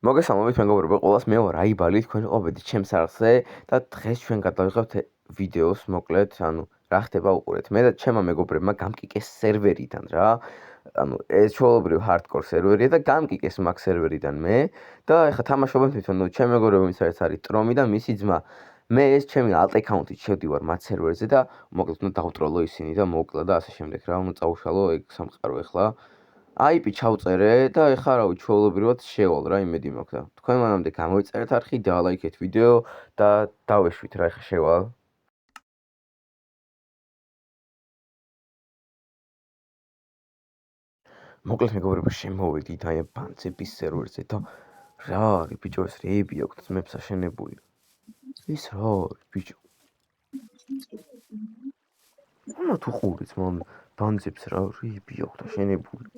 მოგესალმებით მეგობრებო, ყველას მე ვარ აიბალი, თქვენ ყოფეთ ჩემს არხზე და დღეს ჩვენ გადავიღებთ ვიდეოს მოკლედ, რა ხდება უყურეთ. მე და ჩემმა მეგობრებმა გამკიკეს სერვერიდან რა. ეს ჩვეულებრივ hardcore სერვერია და გამკიკეს მაგ სერვერიდან მე და ეხლა თამაშობენ თვითონ ჩემ მეგობრებიც არის ტრომი და მისი ძმა. მე ეს ჩემი alt account-ით შევდივარ მათ სერვერზე და მოკლედ დავტროლო ისინი და მოკლა და ასე შემდეგ რა. წავუშალო ეგ სამყარო ეხლა. IP ჩავწერე და ეხლა რავი ჩვეულებრივად შევალ რა იმედი მაქვს და თქვენ მანამდე გამოიწერეთ არხი, დალაიქეთ ვიდეო და დავეშვით რა ეხლა შევალ. მოკლედ მეგობრებო შემოვედით აი ბანძების სერვერზე და რა არის ბიჭო ეს რეები აქვს ძმებს აშენებული. ის რა არის ბიჭო? ამა თუ ხურიც მან ბანძებს რა რეები აქვს აშენებული.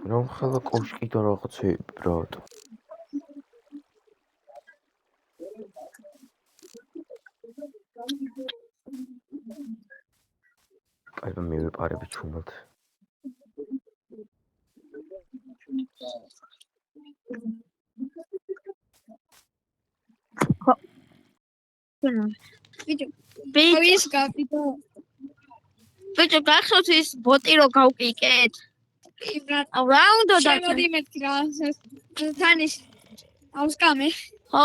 რომ ხელა კოშკი და რაღაცეები ბრატო. კაი მე ვეპარები ჩუმად. Bitte gachos is botiro გავკიკეთ. რაუნდო და შემოდი მეთქი რა. თანის ავსკამე. ხო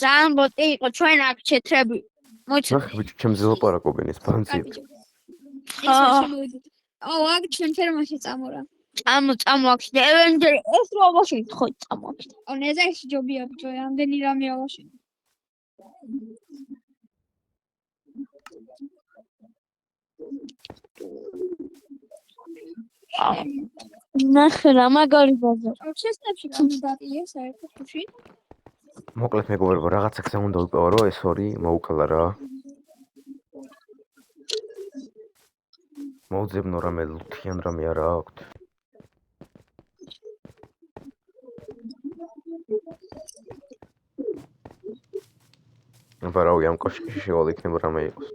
ძალიან ბოტი იყო ჩვენ აქ ჩეთრები. ნახე ბიჭო ჩემზე ლაპარაკობენ ეს ბანძები. აქ ჩვენ ფერმაში წამორა. წამოაქვს დევენდერი ეს რო ავაშენით ხო წამოაქვს. ნეზეში ჯობია ბიჭო, ამდენი რამე ავაშენე. ნახე რა მაგარი ბაზა. ჩესტებში კანდიდატია საერთოდ ხუში. მოკლედ მეგობრებო რაღაცა გზა უნდა ვიპოვარო ეს ორი მოუკლა რა. მოვძებნო რამე ლუთიან რამე არა აქვთ. აბა რავი ამ კოშკში შევალ იქნება რამე იყოს.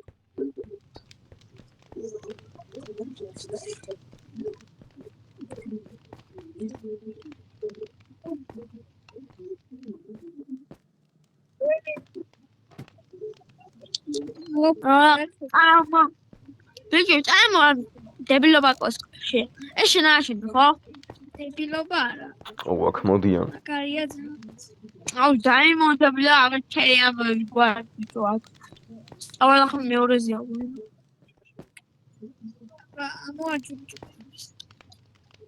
ბიჭო წამო დებილობა კოშკში. ეს შენაში ხო? დებილობა არა. აქ მოდიან. კარია ძმა. აუ დაიმონდებია აღჩერი ამბები გვაქვს აქ. ავალ ახლა მეორეზეა. ამოაჯუ.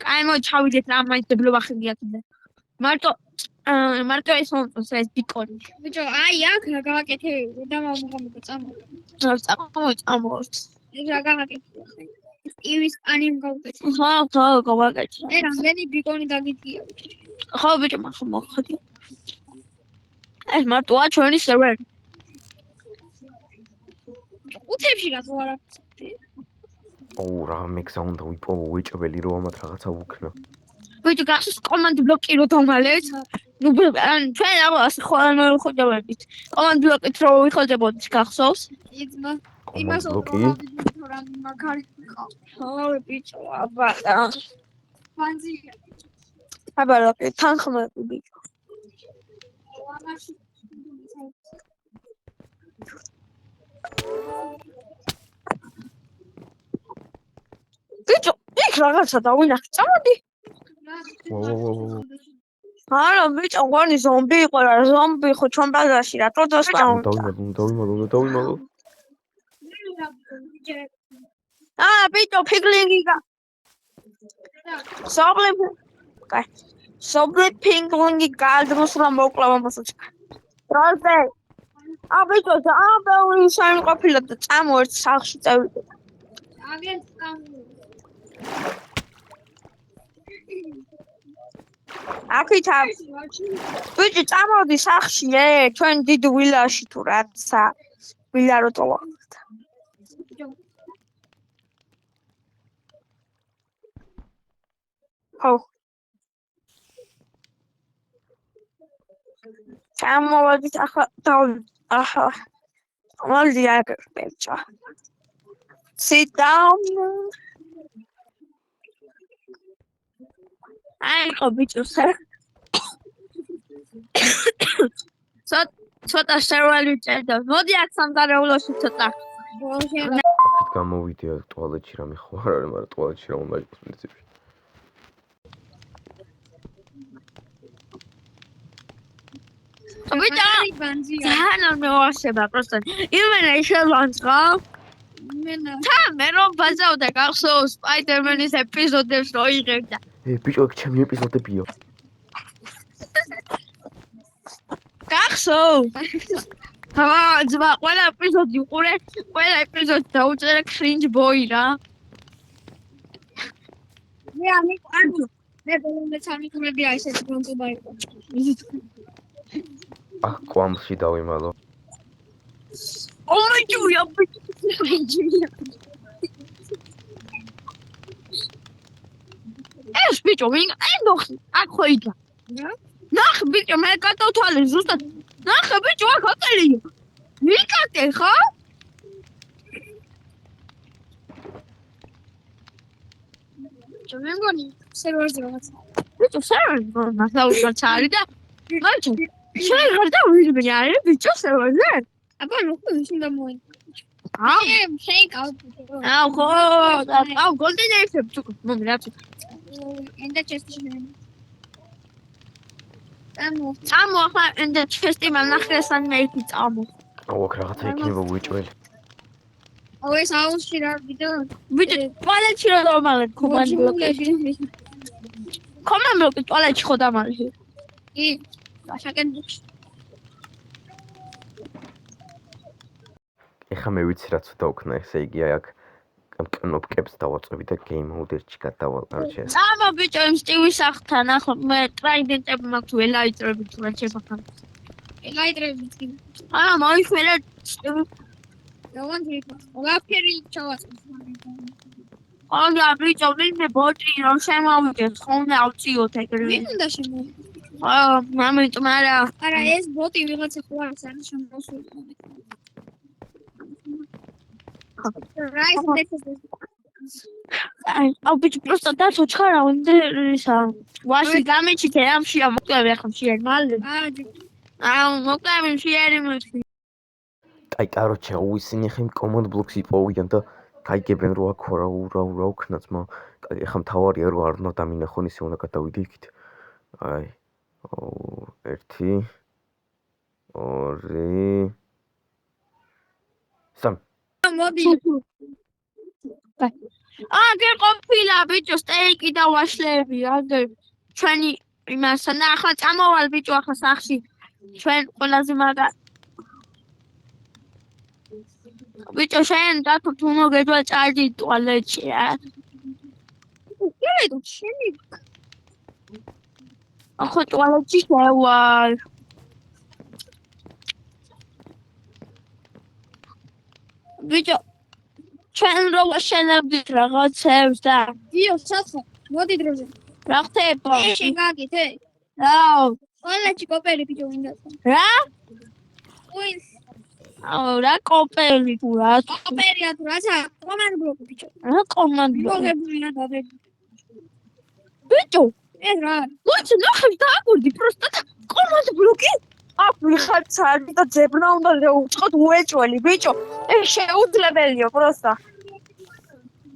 კაი მოჩავიდეთ რა მაინც დებილობა ხიდიათ. მარტო ეს მომწონს ეს ბიკონი. ბიჭო აი აქ რა გავაკეთე და მომღამო წამო. წამოწამოთ. ეს რა გავაკეთე. სტივის ანიმ გავაკეთე. ხო გავაკეთე. ეს რამდენი ბიკონი დაგიწია. ხო ბიჭო მაგ მოხდი. ეს მარტოა ჩვენი სერვერი. უთებში რა თუ არა. ოუ რა მეგზა უნდა ვიპოვო უეჭველი რომ ამათ რაღაცა ვუქნა. ბიჭო გახსოვს კომანდ ბლოკი რო დამალეთ? ნუ ჩვენ ამას ხვდებით. კომანდ ბლოკით რო ვიხელდებოდით გახსოვს? იძმა იმას რომ მაგარი ხო ბიჭო აბა ფანზი აბა თანხმები ბიჭო. ბიჭო იქ რაღაცა დავინახე წამოდი. არა ბიჭო გვარი ზომბი იყო რა ზომბი ხო ჩვენ ბაზარში რა თო დასპაუნდა. დავიმალო. ბიჭო ფიგლინგი სობლი ფიგლინგი გადმოს რა მოკლავა მოსაჩ. როზე ბიჭო ბევრი შენ ყოფილა და წამოერთ სახლში წავიდე. აქეთ ბიჭო წამოდი სახლში ჩვენ დიდ ვილაში თუ რაცა ვილა რო წავახთ. ხო წამოვიდეთ ახლა მოდი აქ ბიჭო sit down აი ყო ბიჭოს ცოტა შევალი წერდა მოდი აქ სამზარეულოში ცოტა აქეთ გამოვიდე ტუალეტში რამე ხო არ არის მაგრამ ტუალეტში რა უნდა იყოს პრინციპში ბიჭო ბანზია. ძალიან არ მევახშება просто იმენა შევანწყა მე რომ ბაზავდა გახსოვს სპაიდერმენის ეპიზოდებს რო იღებდა ბიჭო ეგ ჩემი ეპიზოდებია გახსოვს ძმა ყველა ეპიზოდი უყურე ყველა ეპიზოდი დაუწერე cringe boy რა მე ამი ანუ მე ბოლომდე სამიკურები აი ესეთი გონწობა იყო. აქ კვამში დავიმალო ორი ჯურია ეს ბიჭო ვინ ნახე აქ ხო იდგა ნახე ბიჭო მე გადავთვალე ზუსტად ნახე ბიჭო აქ აკელია ვიკატე ხო მე მგონი სერვერზე რაღაც. ბიჭო სერვერზე მასაუბრად არის და ბიჭო შენ არ დავიწყე არის ბიჭო სერვერზე აბა ნუ შეიძლება მოი. აა ფეიკ აუტ. აუ გოლდენეიფ თუ მომრაც ენდა ჩესტი. წამო ახლა ენდა ჩესტი მანახრესან მეიქი წამო აუ აქ რაღაცა იქნება უეჭველი აუ ეს აუში რა ვიდეო. ბიჭო ტუალეტში რა დამალე კომანდ ბლოკში კომანდ ბლოკი ტუალეტში ხო დამალე კი შაკენ ეხა მე ვიცი რაც დავქნა ესე იგი აი აქ ამ კნოპკებს დავაწვევი და game mode-ში გადავალ კარჩე წამო ბიჭო იმ სტივის ახთან ახლა მე ტრაიდენტები მაქვს ველაიტრები თუ რა შეფახან ელაიტრები კი. აა მოიხმერე დავანჯი. ვაფერი ჩავაწყო. აა ბიჭო ვინმე ბოტი რომ შემოვიდეს ხოლმე ავწიოთ ეგრევე ვინ უნდა შემო? აა მამიტომ არა არა ეს ბოტი ვიღაცა ხო არის არის შემოსული. რაის აუ ბიჭო просто დაცო ჩხარა ინტერესა ვაში გამიჩით ამშია მოკლები ახლა შეერ მალე აუ მოკლები შეერი მოხი აი კაროჩე უისინი ხემ command blocks იპოვიან და გაიგებენ რომ აქ რა უქნა ძმა ეხა მთავარია რომ არ უნდა დამინახონ ისე უნდა გადავიდე იქით აი 1 2 3 მოდი. აგე ყოფილა ბიჭო სტეიკი და ვაშლები აგე ჩვენი იმასთან და ახლა წამოვალ ბიჭო ახლა სახში ჩვენ ყველაზე მაგარ ბიჭო შენ დათო თუ მოგეძვალ ჭარჯი ტუალეტში რა კი შენი ახლა ტუალეტში შევალ ბიჭო ჩვენ რო შენებდით რაღაცებს და დიო საცხო მოდი დროზე. რა ხდება შენ გაგეთე? აუ ყველაჩი კოპერი ბიჭო მინდა. რა უი აუ რა კოპერი თუ რა კოპერია თუ რაცა კომანდ ბლოკი ბიჭო. რა კომანდ მოგებულა დაბები. ბიჭო ეს რა? მოიცა ნახე დააგორდი просто კომანდ ბლოკი აქ ვიხარცარი და ძებნა უნდა უწყოთ უეჭველი ბიჭო ეს შეუძლებელია просто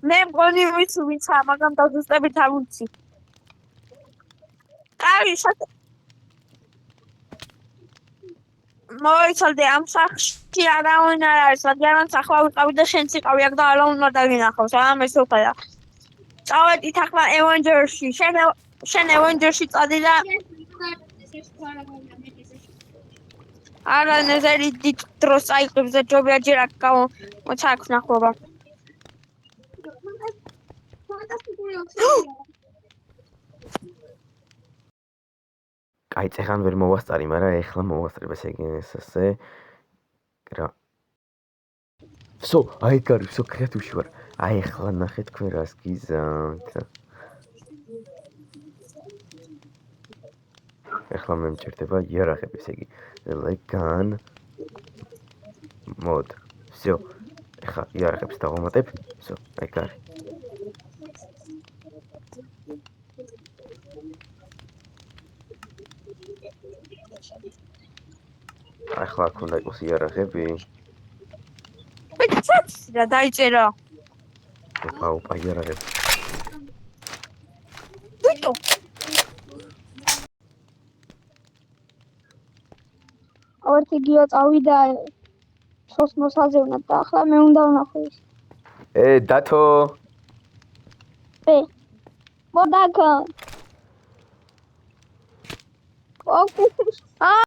მე მგონი ვიცი ვინცა მაგამ დაზუსტებით არ ვიცი კარი მოიცალდე ამ სახში არავინ არ არის რადგანაც ახლა ვიყავი და შენც იყავი აქ და არა უნდა დაგინახავს ამას უყედა წავედით ახლა Avengers-ში შენ Avengers-ში წადი და არა ნეზერი დიდ დროს აიყებს და ჯობია ჯერ აქ მოცა აქვს ნახობა აი წეხან ვერ მოვასწარი მაგრამ ეხლა მოვასწრებ ესე იგი ესე რა всё აი კარი всё კრეატივში ვარ აი ეხლა ნახე თქვენ რას გიზამთ ეხლა მე მჭირდება იარაღები ესე იგი like gun mod всё ეხლა იარაღებს დავამატებ всё აი კარი ახლა აქ უნდა იყოს იარაღები. მეც რა დაიწერა. ოპა, იარაღები. ბიჭო. ავერთი გია წავიდა სოსმოს აზევნად და ახლა მე უნდა ვნახო ის. დათო. მოდაკა. ოკეი.